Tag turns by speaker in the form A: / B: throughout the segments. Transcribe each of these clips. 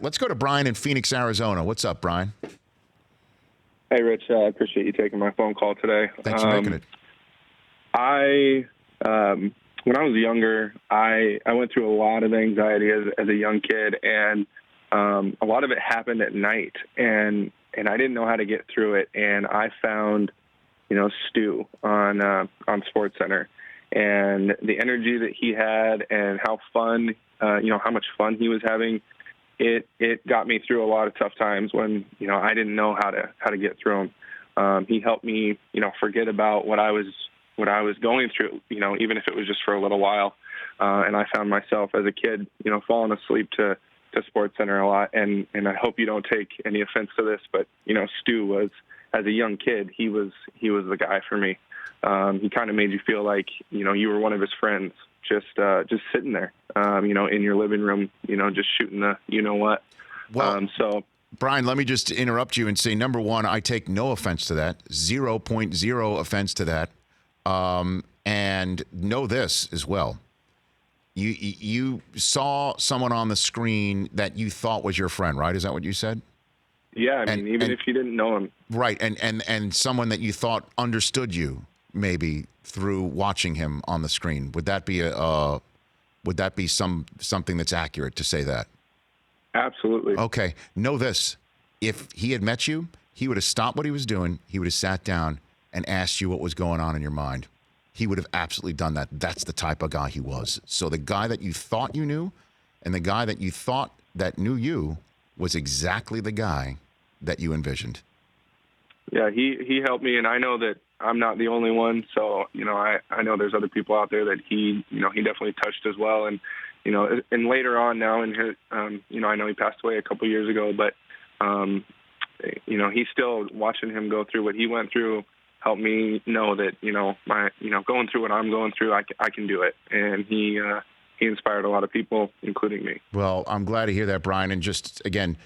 A: Let's go to Brian in Phoenix, Arizona. What's up, Brian?
B: Hey, Rich. I appreciate you taking my phone call today.
A: Thanks for making it.
B: When I was younger, I went through a lot of anxiety as a young kid, and a lot of it happened at night, and I didn't know how to get through it. And I found, Stu on SportsCenter, and the energy that he had, and how much fun he was having. It got me through a lot of tough times when, I didn't know how to get through them. He helped me, forget about what I was going through, even if it was just for a little while. And I found myself as a kid, falling asleep to SportsCenter a lot. And I hope you don't take any offense to this, but, Stu was, as a young kid, he was the guy for me. He kind of made you feel like, you were one of his friends, just sitting there, in your living room, just shooting the, what.
A: Well,
B: so
A: Brian, let me just interrupt you and say, number one, I take no offense to that, 0.0 offense to that. And know this as well. You saw someone on the screen that you thought was your friend, right? Is that what you said?
B: Yeah, even if you didn't know him.
A: Right, and someone that you thought understood you, maybe through watching him on the screen. Would that be something that's accurate to say that?
B: Absolutely.
A: Okay. Know this. If he had met you, he would have stopped what he was doing. He would have sat down and asked you what was going on in your mind. He would have absolutely done that. That's the type of guy he was. So the guy that you thought you knew and the guy that you thought that knew you was exactly the guy that you envisioned.
B: Yeah, he helped me, and I know that I'm not the only one. So, I know there's other people out there that he definitely touched as well. And, and later on now in his, I know he passed away a couple years ago, but, he's still watching him go through what he went through, helped me know that, going through what I'm going through, I can do it. And he inspired a lot of people, including me.
A: Well, I'm glad to hear that, Brian. And just, again,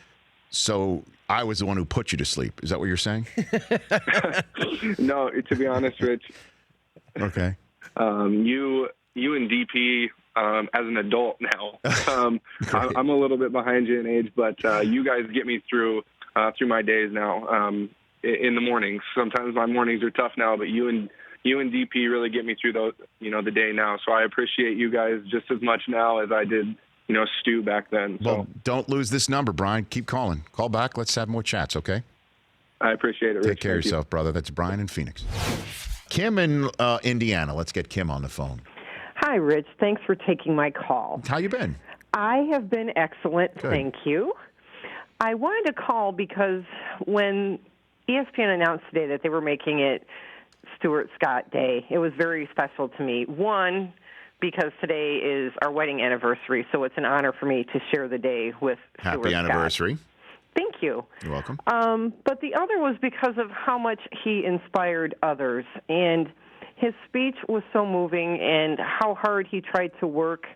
A: so I was the one who put you to sleep. Is that what you're saying?
B: No, to be honest, Rich.
A: Okay.
B: You and DP, as an adult now, I'm a little bit behind you in age, but you guys get me through my days now. In the mornings, sometimes my mornings are tough now, but you and DP really get me through those, the day now. So I appreciate you guys just as much now as I did, Stu back then. So.
A: Well, don't lose this number, Brian. Keep calling. Call back. Let's have more chats, okay?
B: I appreciate it, Rich.
A: Take care of yourself, brother. That's Brian in Phoenix. Kim in Indiana. Let's get Kim on the phone.
C: Hi, Rich. Thanks for taking my call.
A: How you been?
C: I have been excellent.
A: Good.
C: Thank you. I wanted to call because when ESPN announced today that they were making it Stuart Scott Day, it was very special to me. One, because today is our wedding anniversary, so it's an honor for me to share the day with Stuart
A: Happy
C: Scott.
A: anniversary.
C: Thank you.
A: You're welcome.
C: But the other was because of how much he inspired others. And his speech was so moving, and how hard he tried to work,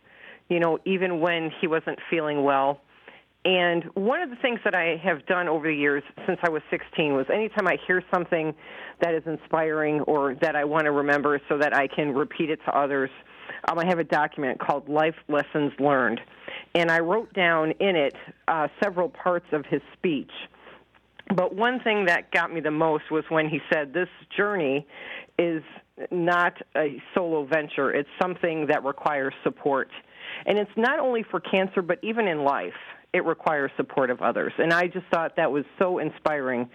C: even when he wasn't feeling well. And one of the things that I have done over the years since I was 16 was anytime I hear something that is inspiring or that I want to remember so that I can repeat it to others, I have a document called Life Lessons Learned. And I wrote down in it several parts of his speech. But one thing that got me the most was when he said this journey is not a solo venture. It's something that requires support. And it's not only for cancer, but even in life, it requires support of others. And I just thought that was so inspiring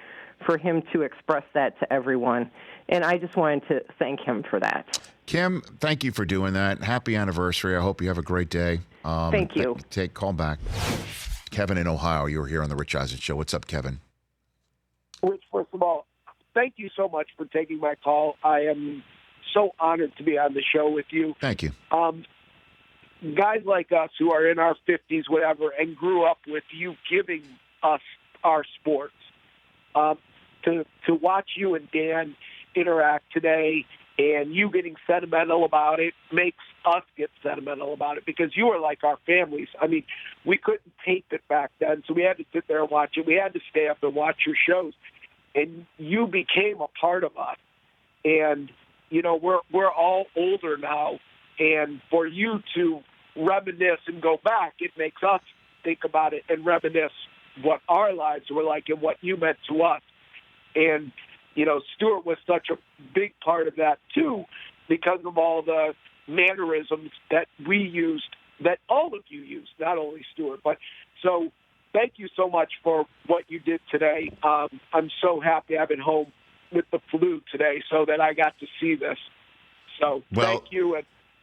C: for him to express that to everyone. And I just wanted to thank him for that.
A: Kim, thank you for doing that. Happy anniversary. I hope you have a great day.
C: Thank you.
A: Call back. Kevin in Ohio, you're here on the Rich Eisen Show. What's up, Kevin?
D: Rich, first of all, thank you so much for taking my call. I am so honored to be on the show with you.
A: Thank you.
D: Guys like us who are in our 50s, whatever, and grew up with you giving us our sports, to watch you and Dan interact today and you getting sentimental about it makes us get sentimental about it because you are like our families. I mean, we couldn't tape it back then, so we had to sit there and watch it. We had to stay up and watch your shows, and you became a part of us. And, we're all older now, and for you to reminisce and go back, it makes us think about it and reminisce what our lives were like and what you meant to us. And, Stuart was such a big part of that, too, because of all the mannerisms that we used, that all of you used, not only Stuart. But so thank you so much for what you did today. I'm so happy I've been home with the flu today so that I got to see this. So thank you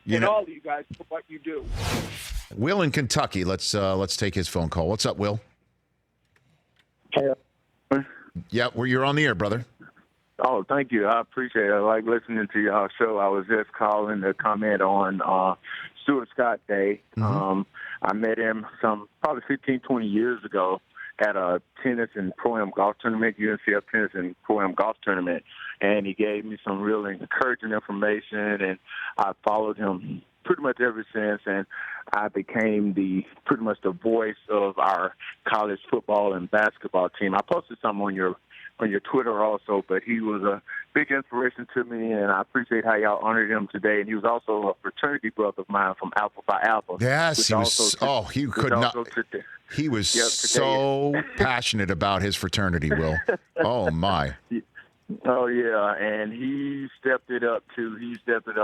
D: and all of you guys for what you do.
A: Will in Kentucky. Let's take his phone call. What's up, Will?
E: Hey.
A: Yeah, you're on the air, brother.
E: Oh, thank you. I appreciate it. I like listening to y'all show. I was just calling to comment on Stuart Scott Day.
A: Mm-hmm.
E: I met him probably 15, 20 years ago at a tennis and pro-am golf tournament, UNCF tennis and pro-am golf tournament, and he gave me some really encouraging information, and I followed him pretty much ever since, and I became pretty much the voice of our college football and basketball team. I posted something on your Twitter also, but he was a big inspiration to me, and I appreciate how y'all honored him today. And he was also a fraternity brother of mine from Alpha Phi Alpha.
A: Yes, he was. He could not. He was so passionate about his fraternity, Will. Oh, my.
E: Oh, yeah, and he stepped it up, too.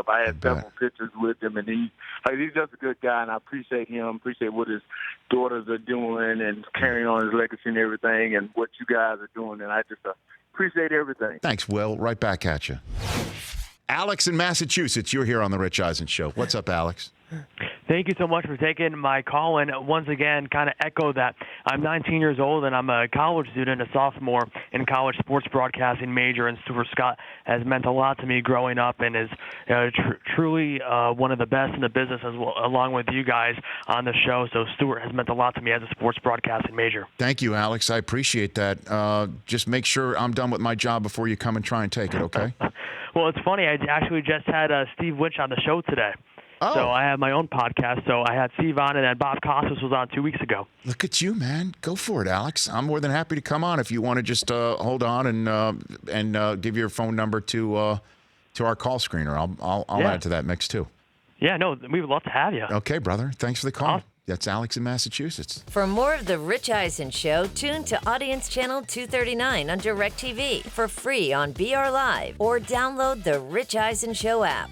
E: I had several pictures with him, and he's just a good guy, and I appreciate him, appreciate what his daughters are doing and carrying on his legacy and everything, and what you guys are doing, and I just appreciate everything.
A: Thanks, Will. Right back at you. Alex in Massachusetts, you're here on The Rich Eisen Show. What's up, Alex?
F: Thank you so much for taking my call, and once again, kind of echo that. I'm 19 years old, and I'm a college student, a sophomore in college sports broadcasting major, and Stuart Scott has meant a lot to me growing up and is truly one of the best in the business, as well, along with you guys on the show. So Stuart has meant a lot to me as a sports broadcasting major.
A: Thank you, Alex. I appreciate that. Just make sure I'm done with my job before you come and try and take it, okay?
F: Well, it's funny. I actually just had Steve Witch on the show today.
A: Oh.
F: So I have my own podcast. So I had Steve on, and then Bob Costas was on 2 weeks ago.
A: Look at you, man. Go for it, Alex. I'm more than happy to come on if you want to just hold on and give your phone number to our call screener. I'll add to that mix, too.
F: Yeah, no, we would love to have you.
A: Okay, brother. Thanks for the call.
F: Awesome.
A: That's Alex in Massachusetts.
G: For more of The Rich Eisen Show, tune to Audience Channel 239 on DirecTV for free on BR Live or download the Rich Eisen Show app.